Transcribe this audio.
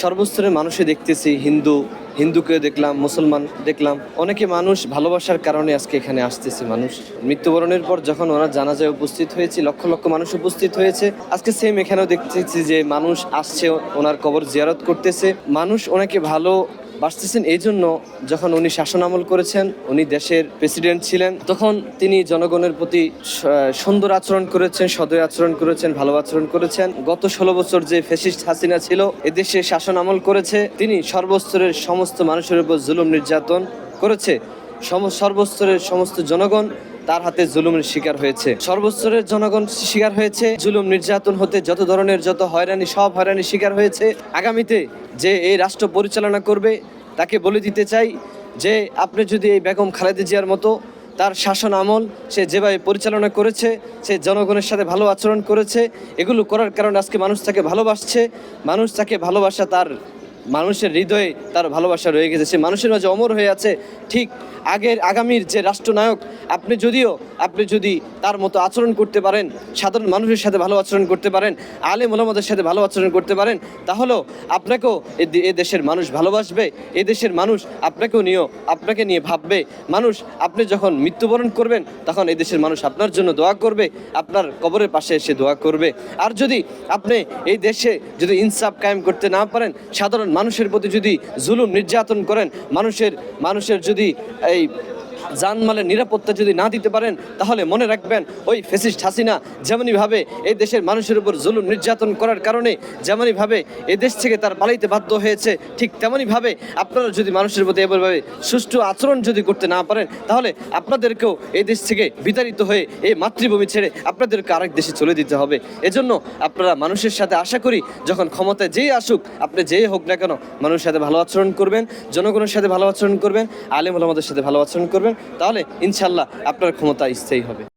সর্বস্তরের মানুষই দেখতেছি, হিন্দুকে দেখলাম, মুসলমান দেখলাম, অনেকে মানুষ ভালোবাসার কারণে আজকে এখানে আসতেছে। মানুষ মৃত্যুবরণের পর যখন ওনার জানাজায় উপস্থিত হয়েছে, লক্ষ লক্ষ মানুষ উপস্থিত হয়েছে। আজকে সেম এখানেও দেখতেছি যে মানুষ আসছে, ওনার কবর জিয়ারত করতেছে। মানুষ ওনাকে ভালো বাসতেছেন এই জন্য, যখন উনি শাসন আমল করেছেন, উনি দেশের প্রেসিডেন্ট ছিলেন, তখন তিনি জনগণের প্রতি সুন্দর আচরণ করেছেন, সদয় আচরণ করেছেন, ভালো আচরণ করেছেন। গত 16 বছর যে ফ্যাসিস্ট হাসিনা ছিল, এদেশে শাসন আমল করেছে, তিনি সর্বস্তরের সমস্ত মানুষের উপর জুলুম নির্যাতন করেছে। সর্বস্তরের সমস্ত জনগণ তার হাতে জুলুমের শিকার হয়েছে। সর্বস্তরের জনগণ শিকার হয়েছে জুলুম নির্যাতন হতে, যত ধরনের যত হয়রানি, সব হয়রানি শিকার হয়েছে। আগামীতে যে এই রাষ্ট্র পরিচালনা করবে, তাকে বলে দিতে চাই যে আপনি যদি এই বেগম খালেদা জিয়ার মতো তার শাসন আমল সে যেভাবে পরিচালনা করেছে, সে জনগণের সাথে ভালো আচরণ করেছে, এগুলো করার কারণে আজকে মানুষ তাকে ভালোবাসছে। মানুষ তাকে ভালোবাসা, তার মানুষের হৃদয়ে তার ভালোবাসা রয়ে গেছে, সে মানুষের মাঝে অমর হয়ে আছে। ঠিক আগামীর যে রাষ্ট্রনায়ক, আপনি যদি তার মতো আচরণ করতে পারেন, সাধারণ মানুষের সাথে ভালো আচরণ করতে পারেন, আলেম ওলামাদের সাথে ভালো আচরণ করতে পারেন, তাহলেও আপনাকেও এ দেশের মানুষ ভালোবাসবে। এ দেশের মানুষ আপনাকে নিয়ে ভাববে। মানুষ, আপনি যখন মৃত্যুবরণ করবেন, তখন এই দেশের মানুষ আপনার জন্য দোয়া করবে, আপনার কবরের পাশে এসে দোয়া করবে। আর যদি আপনি এই দেশে যদি ইনসাফ কায়েম করতে না পারেন, সাধারণ মানুষের প্রতি যদি জুলুম নির্যাতন করেন, মানুষের যদি এই জানমালের নিরাপত্তা যদি না দিতে পারেন, তাহলে মনে রাখবেন ওই ফ্যাসিস্ট হাসিনা যেমনইভাবে এই দেশের মানুষের উপর জুলুম নির্যাতন করার কারণে যেমনইভাবে এই দেশ থেকে তার পালাইতে বাধ্য হয়েছে, ঠিক তেমনইভাবে আপনারা যদি মানুষের প্রতি এভাবে সুষ্ঠু আচরণ যদি করতে না পারেন, তাহলে আপনাদেরকেও এই দেশ থেকে বিতাড়িত হয়ে এই মাতৃভূমি ছেড়ে আপনাদেরকে আরেক দেশে চলে দিতে হবে। এজন্য আপনারা মানুষের সাথে, আশা করি যখন ক্ষমতায় যেই আসুক, আপনি যেই হোক না কেন, মানুষের সাথে ভালো আচরণ করবেন, জনগণের সাথে ভালো আচরণ করবেন, আলেম ওলামাদের সাথে ভালো আচরণ করবেন, তাহলে ইনশাল্লাহ আপনার ক্ষমতা স্থায়ী হবে।